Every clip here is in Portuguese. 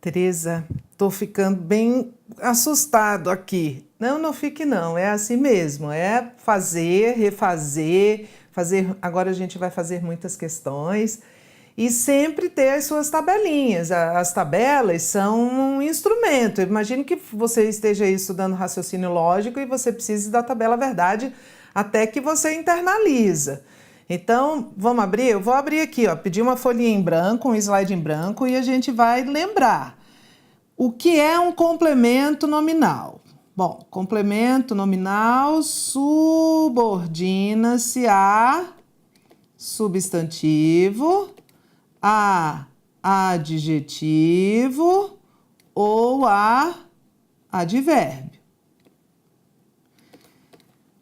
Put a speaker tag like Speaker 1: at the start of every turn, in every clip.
Speaker 1: Teresa, tô ficando bem assustado aqui. Não, não fique não, é assim mesmo, é fazer, refazer, fazer. Agora a gente vai fazer muitas questões e sempre ter as suas tabelinhas. As tabelas são um instrumento. Eu imagino que você esteja aí estudando raciocínio lógico e você precise da tabela verdade até que você internaliza. Então, vamos abrir? Eu vou abrir aqui, ó, pedir uma folhinha em branco, um slide em branco e a gente vai lembrar. O que é um complemento nominal? Bom, complemento nominal subordina-se a substantivo, a adjetivo ou a advérbio.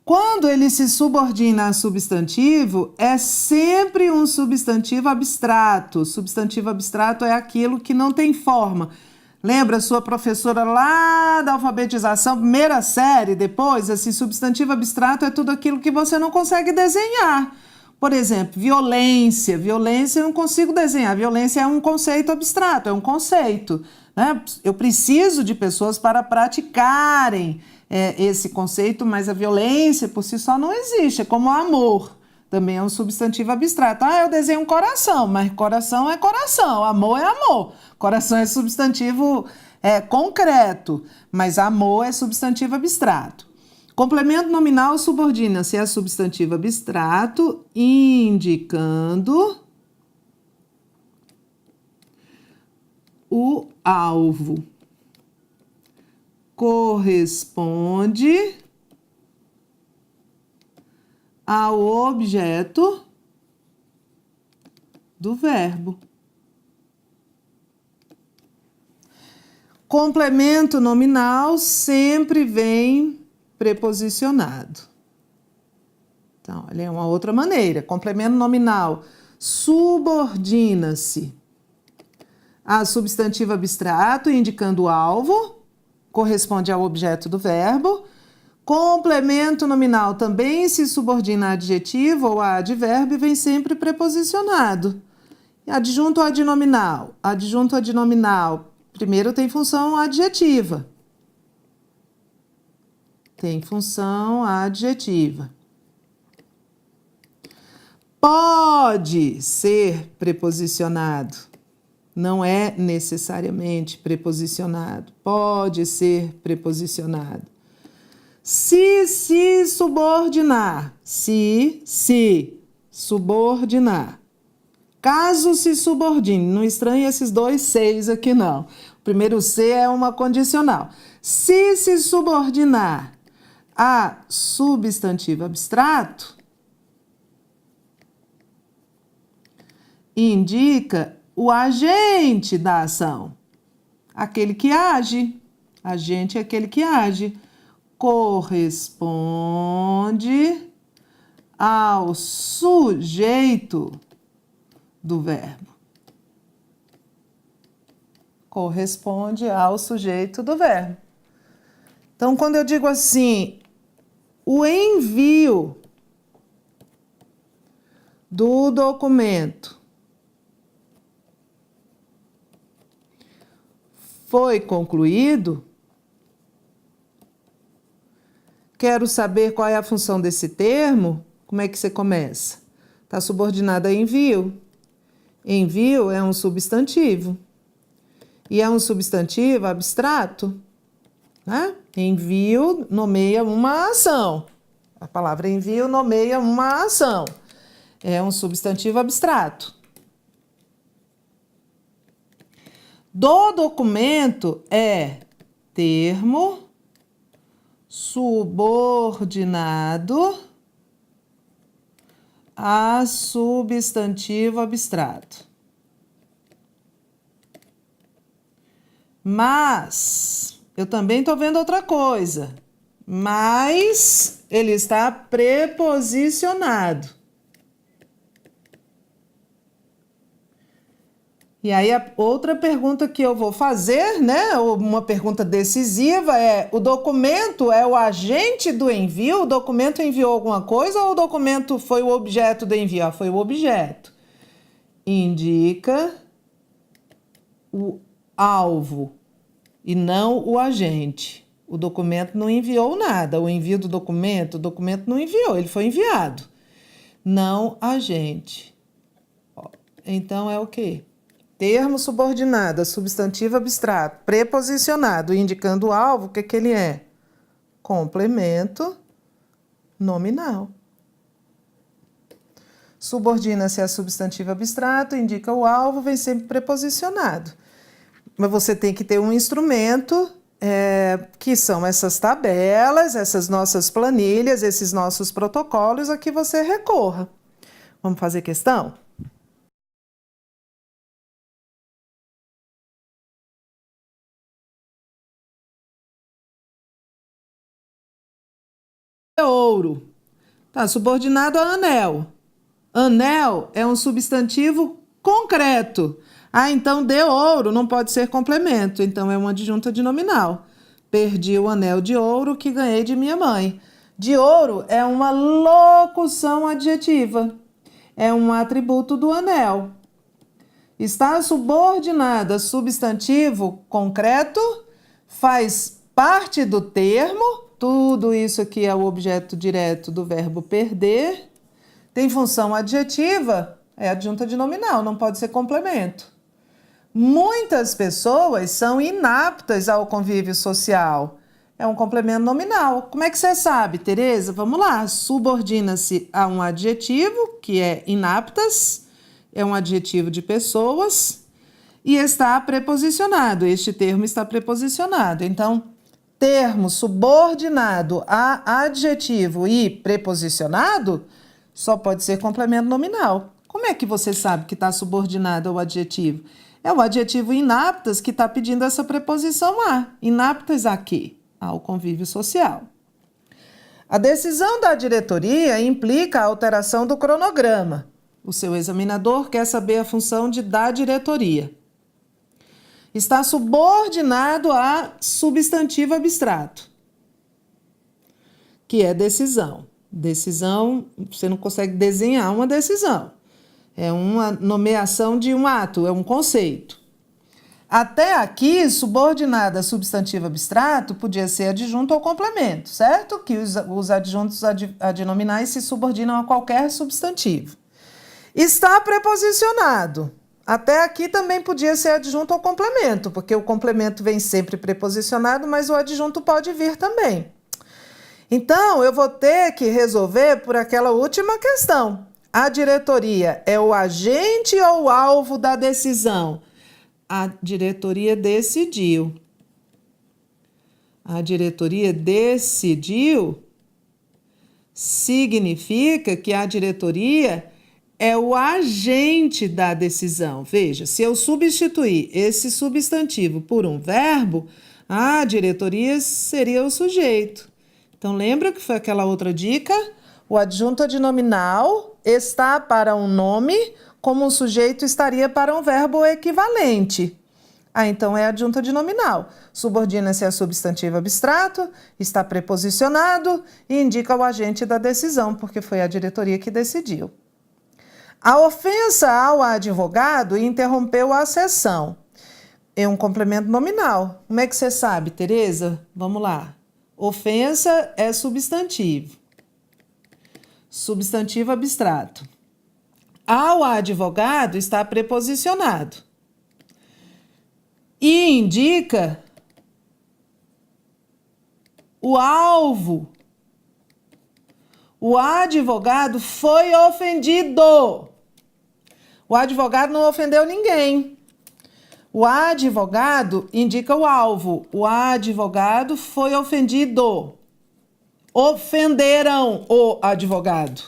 Speaker 1: Quando ele se subordina a substantivo, é sempre um substantivo abstrato. Substantivo abstrato é aquilo que não tem forma. Lembra sua professora lá da alfabetização, primeira série, depois, assim, substantivo abstrato é tudo aquilo que você não consegue desenhar. Por exemplo, violência. Violência eu não consigo desenhar. Violência é um conceito abstrato, é um conceito, né? Eu preciso de pessoas para praticarem esse conceito, mas a violência por si só não existe. É como o amor, também é um substantivo abstrato. Ah, eu desenho um coração, mas coração é coração, amor é amor. Coração é substantivo concreto, mas amor é substantivo abstrato. Complemento nominal subordina-se a substantivo abstrato, indicando o alvo. Corresponde ao objeto do verbo. Complemento nominal sempre vem preposicionado. Então, olha, é uma outra maneira. Complemento nominal subordina-se a substantivo abstrato, indicando o alvo, corresponde ao objeto do verbo. Complemento nominal também se subordina a adjetivo ou a advérbio e vem sempre preposicionado. Adjunto ou adnominal? Adjunto ou adnominal, primeiro tem função adjetiva. Tem função adjetiva. Pode ser preposicionado. Não é necessariamente preposicionado. Pode ser preposicionado. Se subordinar. Se subordinar. Caso se subordine. Não estranhe esses dois seis aqui, não. O primeiro se é uma condicional. Se subordinar a substantivo abstrato, indica o agente da ação, aquele que age. Agente é aquele que age. Corresponde ao sujeito do verbo. Corresponde ao sujeito do verbo. Então, quando eu digo assim, o envio do documento foi concluído, quero saber qual é a função desse termo, como é que você começa? Está subordinado a envio. Envio é um substantivo. E é um substantivo abstrato, né? Envio nomeia uma ação. A palavra envio nomeia uma ação. É um substantivo abstrato. Do documento é termo subordinado a substantivo abstrato. Mas, eu também estou vendo outra coisa. Mas ele está preposicionado. E aí a outra pergunta que eu vou fazer, né, uma pergunta decisiva é: o documento é o agente do envio? O documento enviou alguma coisa ou o documento foi o objeto do envio? Foi o objeto. Indica o alvo e não o agente. O documento não enviou nada. O envio do documento, o documento não enviou, ele foi enviado. Não agente. Então é o quê? Termo subordinado, substantivo abstrato, preposicionado, indicando o alvo, o que ele é? Complemento nominal. Subordina-se a substantivo abstrato, indica o alvo, vem sempre preposicionado. Mas você tem que ter um instrumento, que são essas tabelas, essas nossas planilhas, esses nossos protocolos a que você recorra. Vamos fazer questão? Ouro. Tá subordinado a anel. Anel é um substantivo concreto. Então de ouro não pode ser complemento, então é uma adjunta de nominal. Perdi o anel de ouro que ganhei de minha mãe. De ouro é uma locução adjetiva. É um atributo do anel. Está subordinada a substantivo concreto, faz parte do termo. Tudo isso aqui é o objeto direto do verbo perder. Tem função adjetiva, é adjunta de nominal, não pode ser complemento. Muitas pessoas são inaptas ao convívio social. É um complemento nominal. Como é que você sabe, Tereza? Vamos lá. Subordina-se a um adjetivo, que é inaptas, é um adjetivo de pessoas, e está preposicionado. Este termo está preposicionado. Então, termo subordinado a adjetivo e preposicionado só pode ser complemento nominal. Como é que você sabe que está subordinado ao adjetivo? É o adjetivo inaptas que está pedindo essa preposição a. Inaptas a quê? Ao convívio social. A decisão da diretoria implica a alteração do cronograma. O seu examinador quer saber a função da diretoria. Está subordinado a substantivo abstrato, que é decisão. Decisão, você não consegue desenhar uma decisão. É uma nomeação de um ato, é um conceito. Até aqui, subordinada a substantivo abstrato podia ser adjunto ou complemento, certo? Que os adjuntos adnominais se subordinam a qualquer substantivo. Está preposicionado. Até aqui também podia ser adjunto ou complemento, porque o complemento vem sempre preposicionado, mas o adjunto pode vir também. Então, eu vou ter que resolver por aquela última questão. A diretoria é o agente ou o alvo da decisão? A diretoria decidiu. A diretoria decidiu significa que a diretoria é o agente da decisão. Veja, se eu substituir esse substantivo por um verbo, a diretoria seria o sujeito. Então, lembra que foi aquela outra dica? O adjunto adnominal está para um nome, como o sujeito estaria para um verbo equivalente. Então é adjunto adnominal. Subordina-se a substantivo abstrato, está preposicionado e indica o agente da decisão, porque foi a diretoria que decidiu. A ofensa ao advogado interrompeu a sessão. É um complemento nominal. Como é que você sabe, Tereza? Vamos lá. Ofensa é substantivo. Substantivo abstrato. Ao advogado está preposicionado. E indica o alvo. O advogado foi ofendido. O advogado não ofendeu ninguém. O advogado indica o alvo. O advogado foi ofendido. Ofenderam o advogado.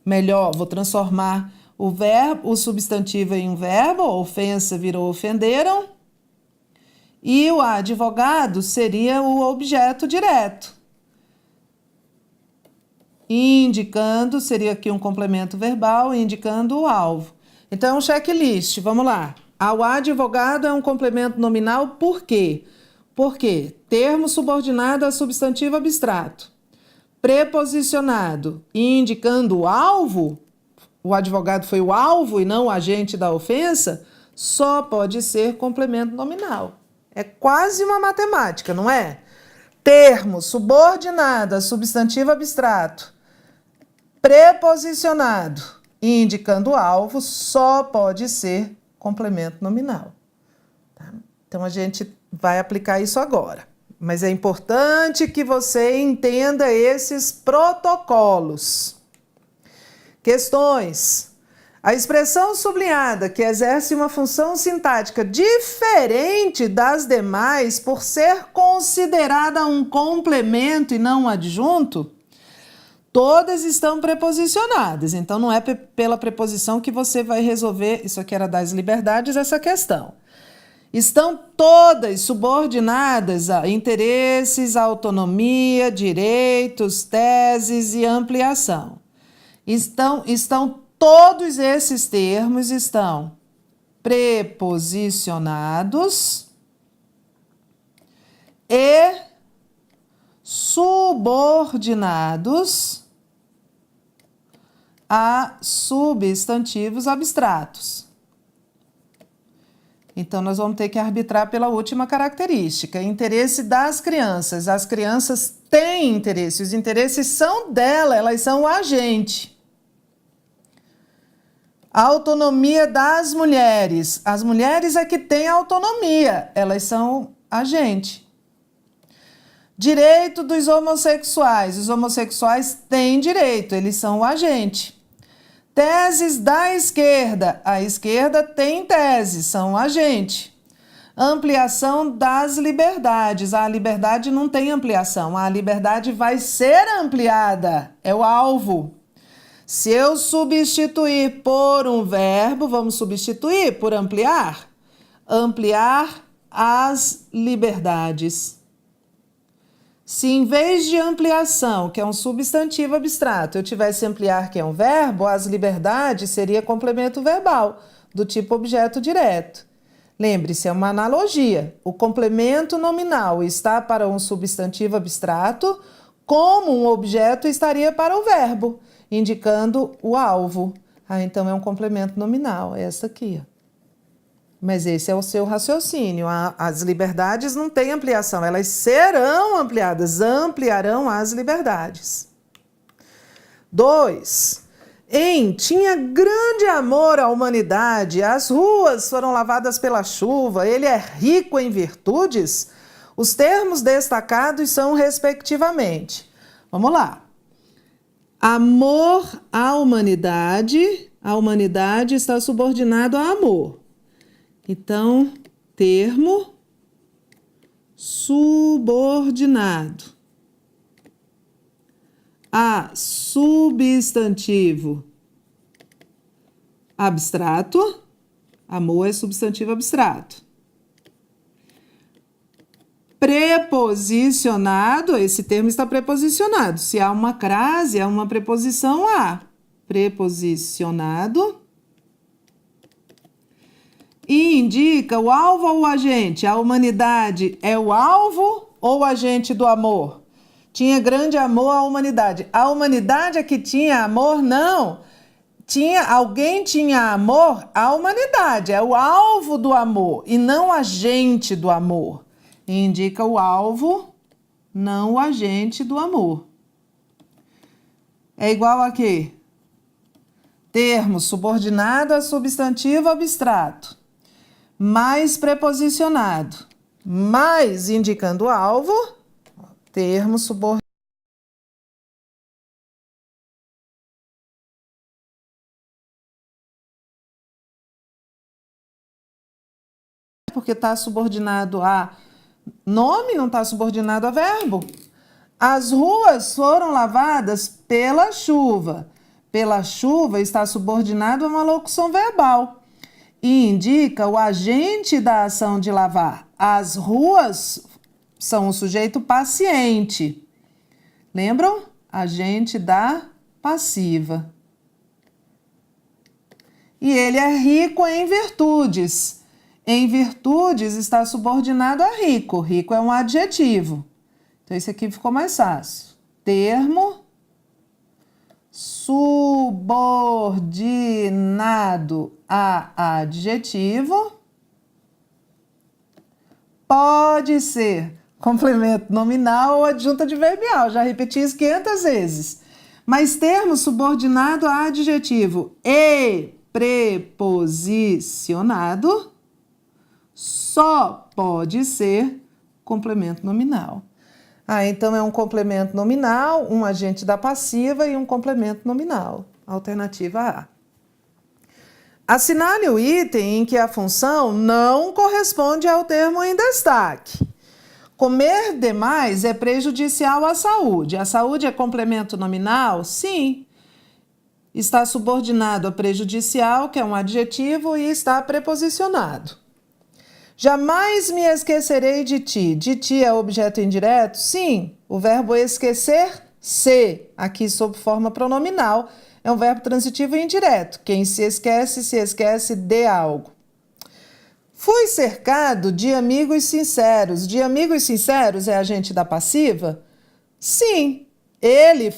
Speaker 1: Melhor, vou transformar o substantivo em um verbo. Ofensa virou ofenderam. E o advogado seria o objeto direto. Indicando, seria aqui um complemento verbal, indicando o alvo. Então, checklist, vamos lá. Ao advogado é um complemento nominal, por quê? Porque termo subordinado a substantivo abstrato. Preposicionado e indicando o alvo, o advogado foi o alvo e não o agente da ofensa, só pode ser complemento nominal. É quase uma matemática, não é? Termo subordinado a substantivo abstrato, preposicionado e indicando alvo, só pode ser complemento nominal. Tá? Então, a gente vai aplicar isso agora. Mas é importante que você entenda esses protocolos. Questões. A expressão sublinhada, que exerce uma função sintática diferente das demais por ser considerada um complemento e não um adjunto, todas estão preposicionadas. Então, não é pela preposição que você vai resolver, isso aqui era das liberdades, essa questão. Estão todas subordinadas a interesses, autonomia, direitos, teses e ampliação. Todos esses termos estão preposicionados e subordinados a substantivos abstratos. Então, nós vamos ter que arbitrar pela última característica, interesse das crianças. As crianças têm interesse, os interesses são dela, elas são o agente. A autonomia das mulheres. As mulheres é que têm autonomia, elas são agente. Direito dos homossexuais. Os homossexuais têm direito, eles são o agente. Teses da esquerda. A esquerda tem tese, são o agente. Ampliação das liberdades. A liberdade não tem ampliação, a liberdade vai ser ampliada, é o alvo. Se eu substituir por um verbo, vamos substituir por ampliar? Ampliar as liberdades. Se em vez de ampliação, que é um substantivo abstrato, eu tivesse ampliar, que é um verbo, as liberdades seria complemento verbal, do tipo objeto direto. Lembre-se, é uma analogia. O complemento nominal está para um substantivo abstrato, como um objeto estaria para o verbo, indicando o alvo. Então é um complemento nominal, é essa aqui. Mas esse é o seu raciocínio. As liberdades não têm ampliação, elas serão ampliadas, ampliarão as liberdades. 2. Tinha grande amor à humanidade, as ruas foram lavadas pela chuva, ele é rico em virtudes. Os termos destacados são respectivamente. Vamos lá. Amor à humanidade, a humanidade está subordinado a amor. Então, termo subordinado a substantivo abstrato, amor é substantivo abstrato. Preposicionado, esse termo está preposicionado. Se há uma crase, há uma preposição a. Preposicionado. E indica o alvo ou o agente. A humanidade é o alvo ou o agente do amor? Tinha grande amor à humanidade. A humanidade é que tinha amor? Não. Alguém tinha amor à humanidade. É o alvo do amor e não o agente do amor. Indica o alvo, não o agente do amor. É igual a quê? Termo subordinado a substantivo abstrato, mais preposicionado, mais indicando o alvo, termo subordinado. Porque está subordinado a nome, não está subordinado a verbo. As ruas foram lavadas pela chuva. Pela chuva está subordinado a uma locução verbal e indica o agente da ação de lavar. As ruas são o sujeito paciente. Lembram? Agente da passiva. E ele é rico em virtudes. Em virtudes está subordinado a rico. Rico é um adjetivo. Então, esse aqui ficou mais fácil. Termo subordinado subordinado a adjetivo pode ser complemento nominal ou adjunto adverbial. Já repeti isso 500 vezes. Mas termo subordinado a adjetivo e preposicionado só pode ser complemento nominal. Então é um complemento nominal, um agente da passiva e um complemento nominal. Alternativa A. Assinale o item em que a função não corresponde ao termo em destaque. Comer demais é prejudicial à saúde. A saúde é complemento nominal? Sim. Está subordinado a prejudicial, que é um adjetivo, e está preposicionado. Jamais me esquecerei de ti. De ti é objeto indireto? Sim. O verbo esquecer-se, aqui sob forma pronominal, é um verbo transitivo indireto. Quem se esquece de algo. Fui cercado de amigos sinceros. De amigos sinceros é agente da passiva? Sim. Ele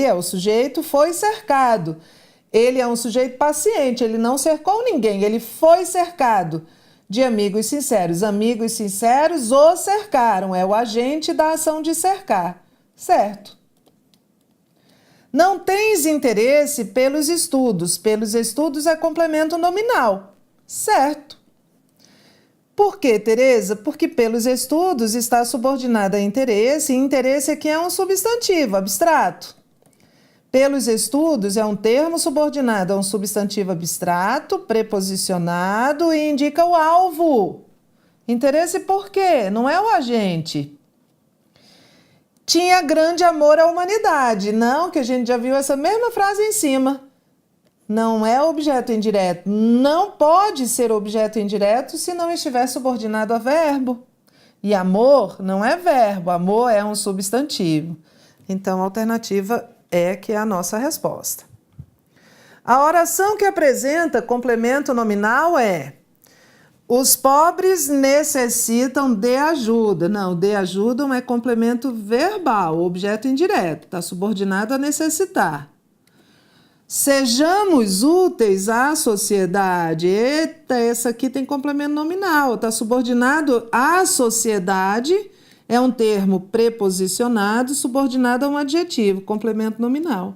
Speaker 1: é o sujeito, foi cercado. Ele é um sujeito paciente, ele não cercou ninguém, ele foi cercado de amigos sinceros. Amigos sinceros o cercaram, é o agente da ação de cercar. Certo. Não tens interesse pelos estudos. Pelos estudos é complemento nominal. Certo. Por quê, Tereza? Porque pelos estudos está subordinada a interesse, e interesse aqui é um substantivo abstrato. Pelos estudos é um termo subordinado a um substantivo abstrato, preposicionado e indica o alvo. Interesse por quê? Não é o agente. Tinha grande amor à humanidade. Não, que a gente já viu essa mesma frase em cima. Não é objeto indireto. Não pode ser objeto indireto se não estiver subordinado a verbo. E amor não é verbo, amor é um substantivo. Então, a alternativa que é a nossa resposta. A oração que apresenta complemento nominal é: os pobres necessitam de ajuda. Não, de ajuda é complemento verbal, objeto indireto, está subordinado a necessitar. Sejamos úteis à sociedade. Eita, essa aqui tem complemento nominal, está subordinado à sociedade. É um termo preposicionado, subordinado a um adjetivo, complemento nominal.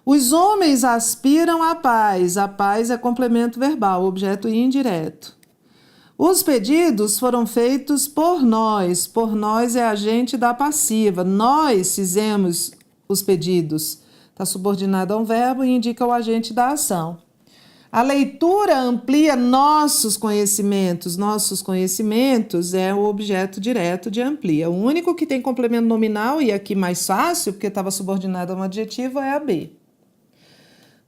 Speaker 1: Os homens aspiram à paz. A paz é complemento verbal, objeto indireto. Os pedidos foram feitos por nós. Por nós é agente da passiva. Nós fizemos os pedidos. Está subordinado a um verbo e indica o agente da ação. A leitura amplia nossos conhecimentos. Nossos conhecimentos é o objeto direto de amplia. O único que tem complemento nominal, e aqui mais fácil, porque estava subordinado a um adjetivo, é a B.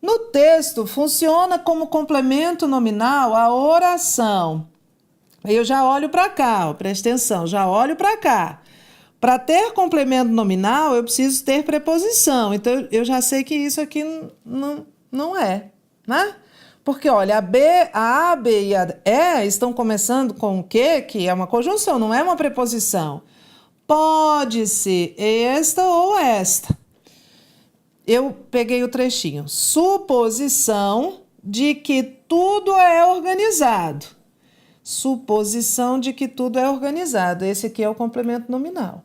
Speaker 1: No texto, funciona como complemento nominal a oração. Aí eu já olho para cá, presta atenção, já olho para cá. Para ter complemento nominal, eu preciso ter preposição. Então, eu já sei que isso aqui não é, né? Porque, olha, a B e a E estão começando com o quê? Que é uma conjunção, não é uma preposição. Pode ser esta ou esta. Eu peguei o trechinho. Suposição de que tudo é organizado. Suposição de que tudo é organizado. Esse aqui é o complemento nominal.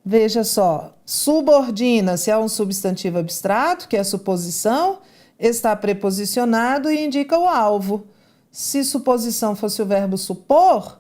Speaker 1: Veja só, subordina-se a um substantivo abstrato, que é suposição, está preposicionado e indica o alvo. Se suposição fosse o verbo supor,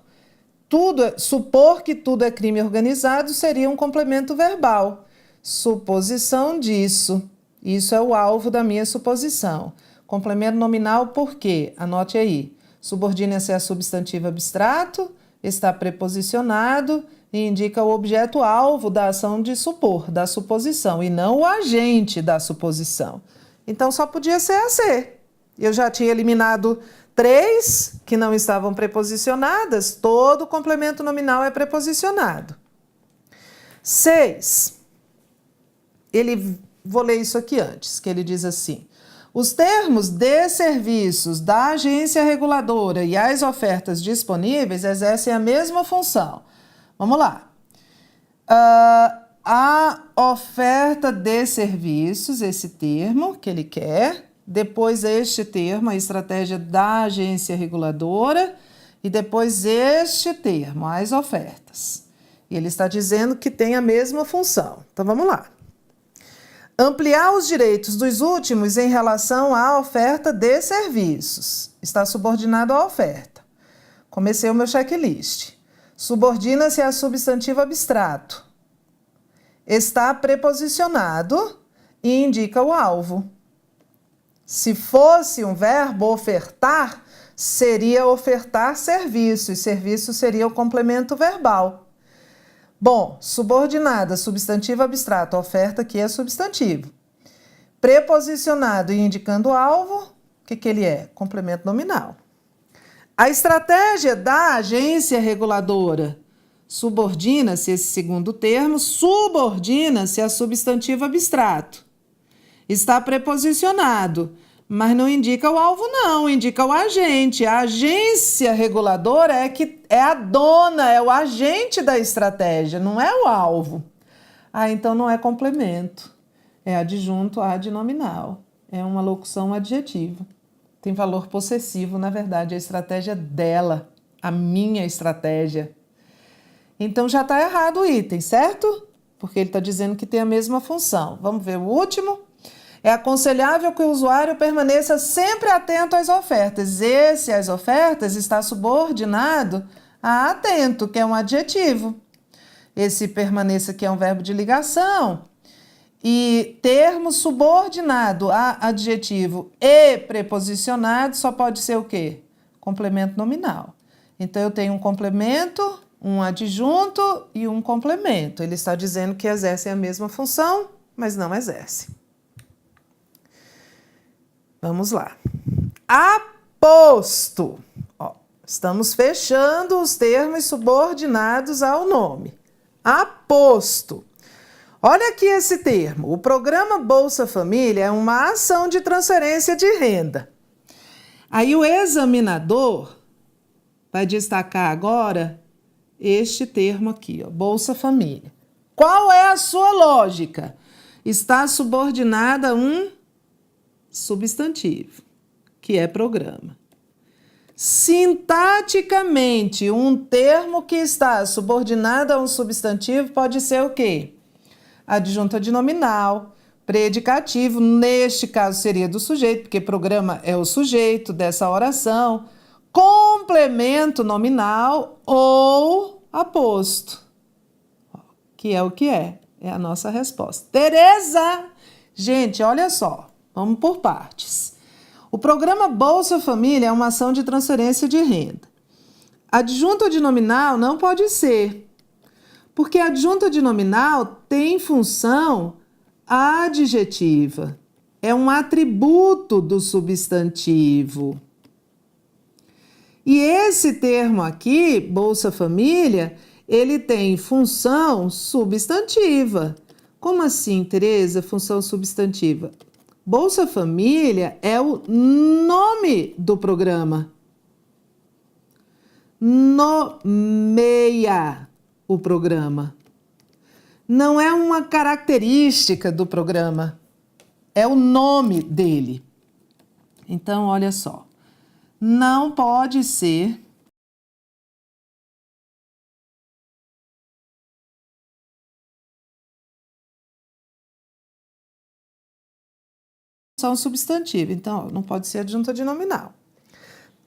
Speaker 1: supor que tudo é crime organizado seria um complemento verbal. Suposição disso. Isso é o alvo da minha suposição. Complemento nominal por quê? Anote aí. Subordina-se a substantivo abstrato, está preposicionado e indica o objeto alvo da ação de supor, da suposição, e não o agente da suposição. Então, só podia ser a C. Eu já tinha eliminado 3 que não estavam preposicionadas. Todo complemento nominal é preposicionado. 6. Vou ler isso aqui antes, que ele diz assim: os termos de serviços da agência reguladora e as ofertas disponíveis exercem a mesma função. Vamos lá. a oferta de serviços, esse termo que ele quer, depois este termo, a estratégia da agência reguladora, e depois este termo, as ofertas. E ele está dizendo que tem a mesma função. Então vamos lá. Ampliar os direitos dos últimos em relação à oferta de serviços. Está subordinado à oferta. Comecei o meu checklist. Subordina-se a substantivo abstrato. Está preposicionado e indica o alvo. Se fosse um verbo ofertar, seria ofertar serviço, e serviço seria o complemento verbal. Bom, subordinada, substantivo abstrato, oferta aqui é substantivo. Preposicionado e indicando o alvo, o que ele é? Complemento nominal. A estratégia da agência reguladora subordina-se, esse segundo termo, subordina-se a substantivo abstrato. Está preposicionado, mas não indica o alvo não, indica o agente. A agência reguladora é a dona, é o agente da estratégia, não é o alvo. Então não é complemento, é adjunto ad nominal, é uma locução adjetiva. Tem valor possessivo, na verdade, a estratégia dela, a minha estratégia. Então já está errado o item, certo? Porque ele está dizendo que tem a mesma função. Vamos ver o último. É aconselhável que o usuário permaneça sempre atento às ofertas. Esse, às ofertas, está subordinado a atento, que é um adjetivo. Esse permaneça, que é um verbo de ligação. E termo subordinado a adjetivo e preposicionado só pode ser o quê? Complemento nominal. Então, eu tenho um complemento, um adjunto e um complemento. Ele está dizendo que exercem a mesma função, mas não exercem. Vamos lá. Aposto. Estamos fechando os termos subordinados ao nome. Aposto. Olha aqui esse termo. O programa Bolsa Família é uma ação de transferência de renda. Aí o examinador vai destacar agora este termo aqui, Bolsa Família. Qual é a sua lógica? Está subordinada a um substantivo, que é programa. Sintaticamente, um termo que está subordinado a um substantivo pode ser o quê? Adjunto adnominal, predicativo, neste caso seria do sujeito, porque programa é o sujeito dessa oração, complemento nominal ou aposto, que é o que é a nossa resposta. Tereza! Gente, olha só, vamos por partes. O programa Bolsa Família é uma ação de transferência de renda. Adjunto adnominal não pode ser, porque adjunto adnominal tem função adjetiva. É um atributo do substantivo. E esse termo aqui, Bolsa Família, ele tem função substantiva. Como assim, Tereza, função substantiva? Bolsa Família é o nome do programa. Nomeia o programa. Não é uma característica do programa, é o nome dele. Então, olha só, não pode ser função substantiva, então não pode ser adjunto adnominal.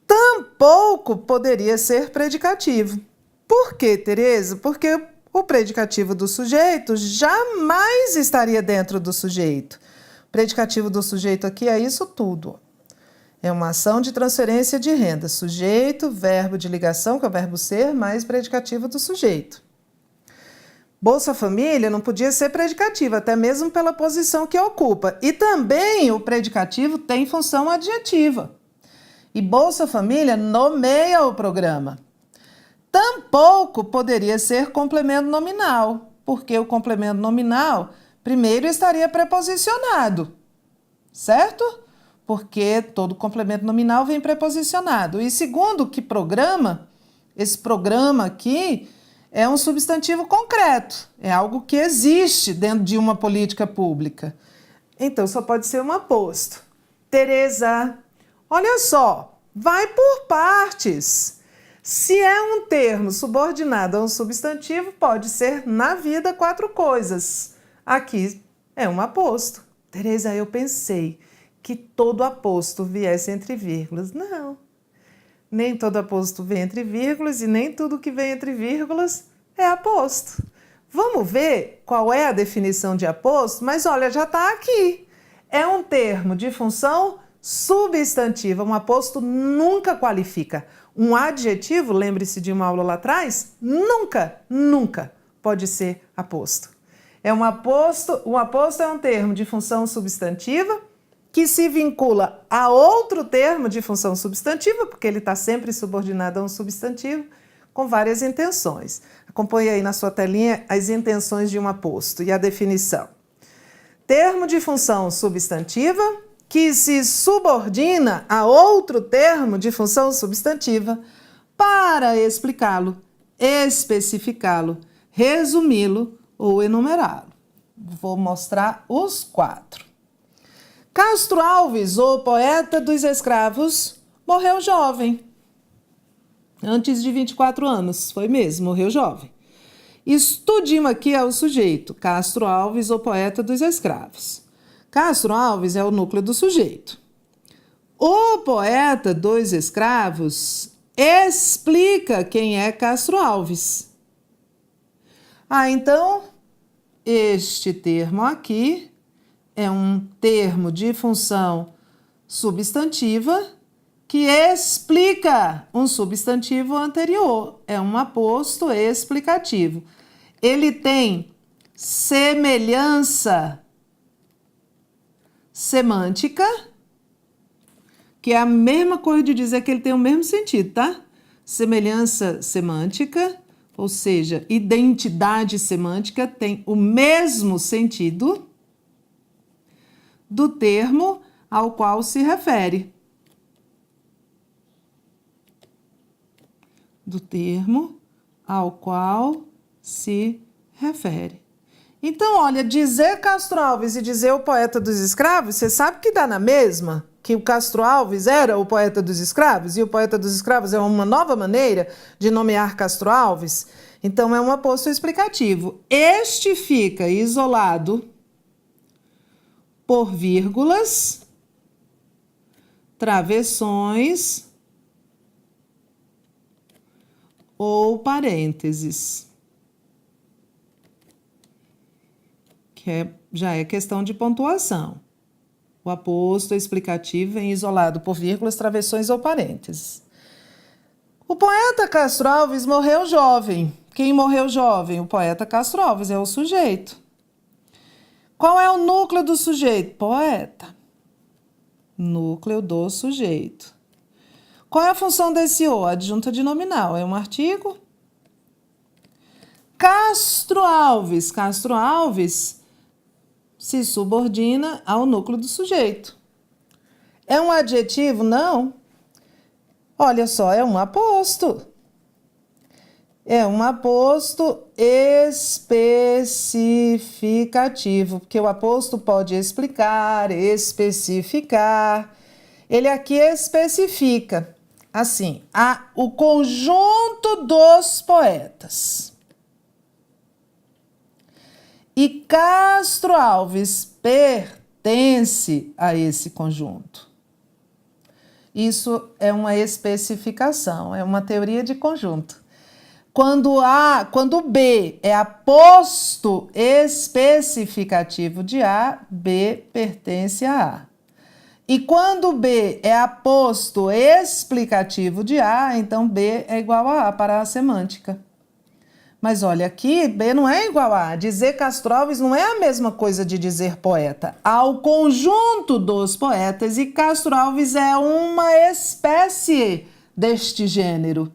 Speaker 1: Tampouco poderia ser predicativo. Por quê, Tereza? Porque o predicativo do sujeito jamais estaria dentro do sujeito. O predicativo do sujeito aqui é isso tudo. É uma ação de transferência de renda. Sujeito, verbo de ligação, que é o verbo ser, mais predicativo do sujeito. Bolsa Família não podia ser predicativo, até mesmo pela posição que ocupa. E também o predicativo tem função adjetiva. E Bolsa Família nomeia o programa. Tampouco poderia ser complemento nominal, porque o complemento nominal primeiro estaria preposicionado, certo? Porque todo complemento nominal vem preposicionado. E segundo, que programa, esse programa aqui é um substantivo concreto, é algo que existe dentro de uma política pública. Então, só pode ser um aposto. Tereza, olha só, vai por partes. Se é um termo subordinado a um substantivo, pode ser na vida 4 coisas. Aqui é um aposto. Tereza, eu pensei que todo aposto viesse entre vírgulas. Não. Nem todo aposto vem entre vírgulas e nem tudo que vem entre vírgulas é aposto. Vamos ver qual é a definição de aposto? Mas olha, já está aqui. É um termo de função substantiva. Um aposto nunca qualifica. Um adjetivo, lembre-se de uma aula lá atrás, nunca pode ser aposto. Um aposto é um termo de função substantiva que se vincula a outro termo de função substantiva, porque ele está sempre subordinado a um substantivo, com várias intenções. Acompanhe aí na sua telinha as intenções de um aposto e a definição. Termo de função substantiva que se subordina a outro termo de função substantiva para explicá-lo, especificá-lo, resumi-lo ou enumerá-lo. Vou mostrar os 4. Castro Alves, o poeta dos escravos, morreu jovem. Antes de 24 anos, foi mesmo, morreu jovem. Estudinho aqui é o sujeito, Castro Alves, o poeta dos escravos. Castro Alves é o núcleo do sujeito. O poeta dos escravos explica quem é Castro Alves. Então, este termo aqui é um termo de função substantiva que explica um substantivo anterior. É um aposto explicativo. Ele tem semelhança semântica, que é a mesma coisa de dizer que ele tem o mesmo sentido, tá? Semelhança semântica, ou seja, identidade semântica, tem o mesmo sentido do termo ao qual se refere. Do termo ao qual se refere. Então, olha, dizer Castro Alves e dizer o poeta dos escravos, você sabe que dá na mesma? Que o Castro Alves era o poeta dos escravos e o poeta dos escravos é uma nova maneira de nomear Castro Alves? Então, é um aposto explicativo. Este fica isolado por vírgulas, travessões ou parênteses, que já é questão de pontuação. O aposto explicativo vem isolado por vírgulas, travessões ou parênteses. O poeta Castro Alves morreu jovem. Quem morreu jovem? O poeta Castro Alves é o sujeito. Qual é o núcleo do sujeito? Poeta. Núcleo do sujeito. Qual é a função desse o? Adjunta de nominal. É um artigo. Castro Alves. Castro Alves se subordina ao núcleo do sujeito. É um adjetivo? Não. Olha só, é um aposto. É um aposto especificativo, porque o aposto pode explicar, especificar. Ele aqui especifica, assim, o conjunto dos poetas. E Castro Alves pertence a esse conjunto. Isso é uma especificação, é uma teoria de conjunto. Quando B é aposto especificativo de A, B pertence a A. E quando B é aposto explicativo de A, então B é igual a A para a semântica. Mas olha aqui, B não é igual a A. Dizer Castro Alves não é a mesma coisa de dizer poeta. Há o conjunto dos poetas e Castro Alves é uma espécie deste gênero.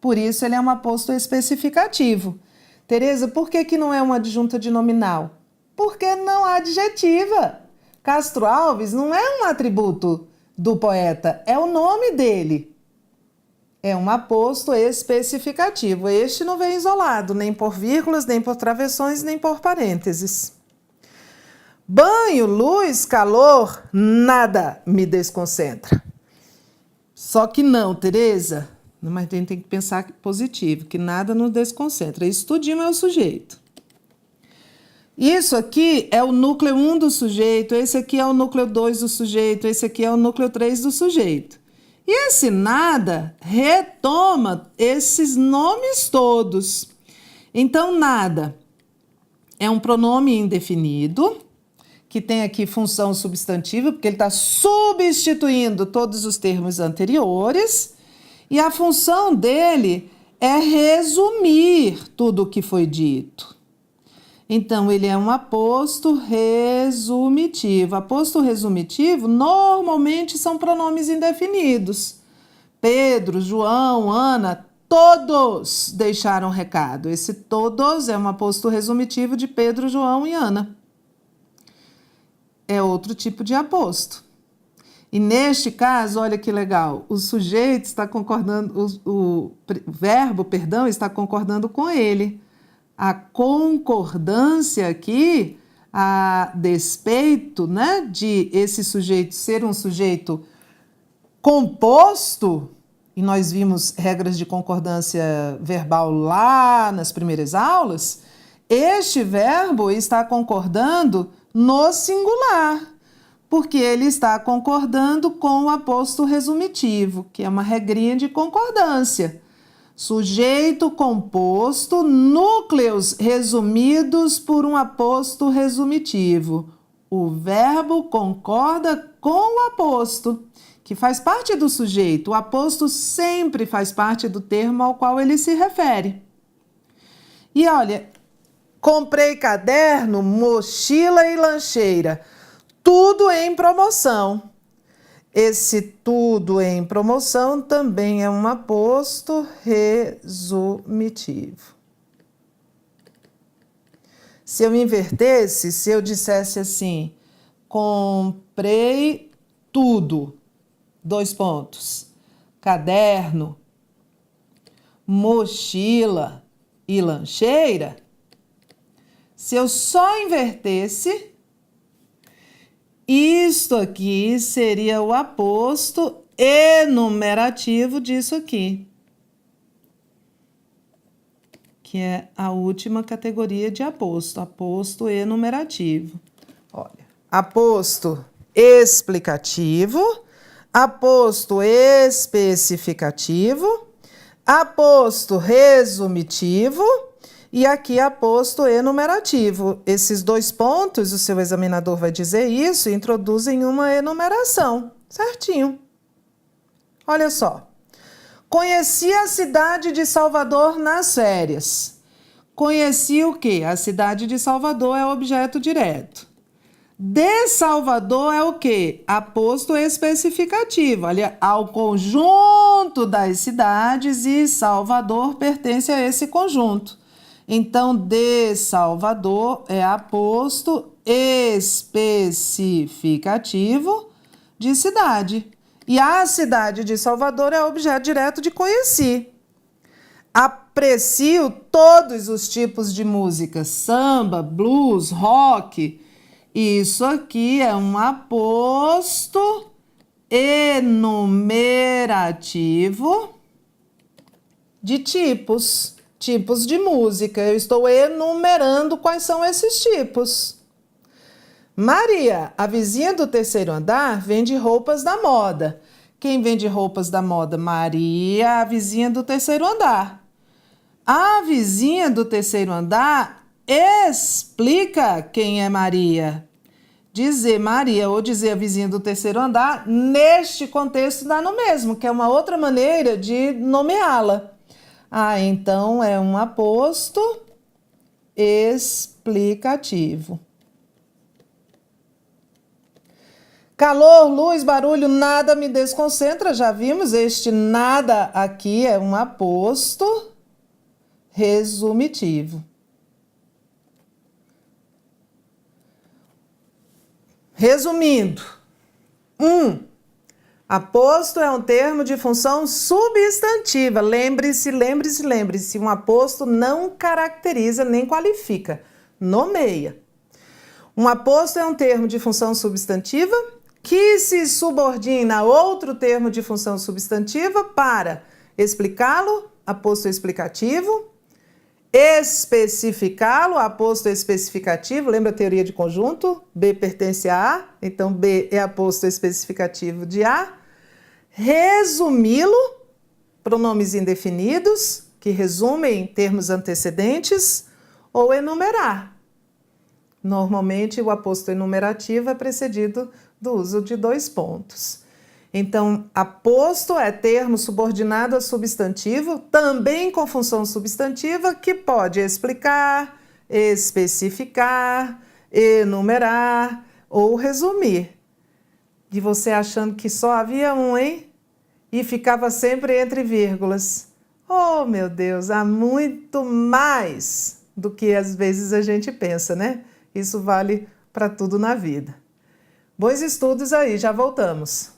Speaker 1: Por isso ele é um aposto especificativo. Tereza, por que não é uma adjunta de nominal? Porque não adjetiva. Castro Alves não é um atributo do poeta, é o nome dele. É um aposto especificativo. Este não vem isolado, nem por vírgulas, nem por travessões, nem por parênteses. Banho, luz, calor, nada me desconcentra. Só que não, Tereza. Mas a gente tem que pensar positivo, que nada nos desconcentra. Isso tudinho é o sujeito. Isso aqui é o núcleo 1 do sujeito, esse aqui é o núcleo 2 do sujeito, esse aqui é o núcleo 3 do sujeito. E esse nada retoma esses nomes todos. Então, nada é um pronome indefinido, que tem aqui função substantiva, porque ele está substituindo todos os termos anteriores, e a função dele é resumir tudo o que foi dito. Então, ele é um aposto resumitivo. Aposto resumitivo, normalmente, são pronomes indefinidos. Pedro, João, Ana, todos deixaram recado. Esse todos é um aposto resumitivo de Pedro, João e Ana. É outro tipo de aposto. E neste caso, olha que legal, o sujeito está concordando, o verbo, perdão, está concordando com ele. A concordância aqui, a despeito, né, de esse sujeito ser um sujeito composto, e nós vimos regras de concordância verbal lá nas primeiras aulas, este verbo está concordando no singular, porque ele está concordando com o aposto resumitivo, que é uma regrinha de concordância. Sujeito composto, núcleos resumidos por um aposto resumitivo. O verbo concorda com o aposto, que faz parte do sujeito. O aposto sempre faz parte do termo ao qual ele se refere. E olha, comprei caderno, mochila e lancheira, tudo em promoção. Esse tudo em promoção também é um aposto resumitivo. Se eu invertesse, se eu dissesse assim, comprei tudo, caderno, mochila e lancheira, se eu só invertesse, isto aqui seria o aposto enumerativo disso aqui, que é a última categoria de aposto, aposto enumerativo. Olha, aposto explicativo, aposto especificativo, aposto resumitivo e aqui aposto enumerativo. Esses dois pontos, o seu examinador vai dizer isso, introduzem uma enumeração, certinho. Olha só. Conheci a cidade de Salvador nas férias. Conheci o quê? A cidade de Salvador é objeto direto. De Salvador é o quê? Aposto especificativo. Olha, ao conjunto das cidades e Salvador pertence a esse conjunto. Então, de Salvador é aposto especificativo de cidade. E a cidade de Salvador é objeto direto de conheci. Aprecio todos os tipos de música, samba, blues, rock. Isso aqui é um aposto enumerativo de tipos. Tipos de música. Eu estou enumerando quais são esses tipos. Maria, a vizinha do terceiro andar, vende roupas da moda. Quem vende roupas da moda? Maria, a vizinha do terceiro andar. A vizinha do terceiro andar explica quem é Maria. Dizer Maria ou dizer a vizinha do terceiro andar, neste contexto dá no mesmo, que é uma outra maneira de nomeá-la. Ah, então é um aposto explicativo. Calor, luz, barulho, nada me desconcentra. Já vimos, este nada aqui é um aposto resumitivo. Resumindo, Aposto é um termo de função substantiva. Lembre-se, lembre-se, lembre-se. Um aposto não caracteriza nem qualifica, nomeia. Um aposto é um termo de função substantiva que se subordina a outro termo de função substantiva para explicá-lo, aposto explicativo, especificá-lo, aposto especificativo, lembra a teoria de conjunto? B pertence a A, então B é aposto especificativo de A. Resumi-lo, pronomes indefinidos, que resumem termos antecedentes, ou enumerar. Normalmente, o aposto enumerativo é precedido do uso de 2 pontos. Então, aposto é termo subordinado a substantivo, também com função substantiva, que pode explicar, especificar, enumerar ou resumir. E você achando que só havia um, hein? E ficava sempre entre vírgulas. Oh, meu Deus, há muito mais do que às vezes a gente pensa, né? Isso vale para tudo na vida. Bons estudos aí, já voltamos.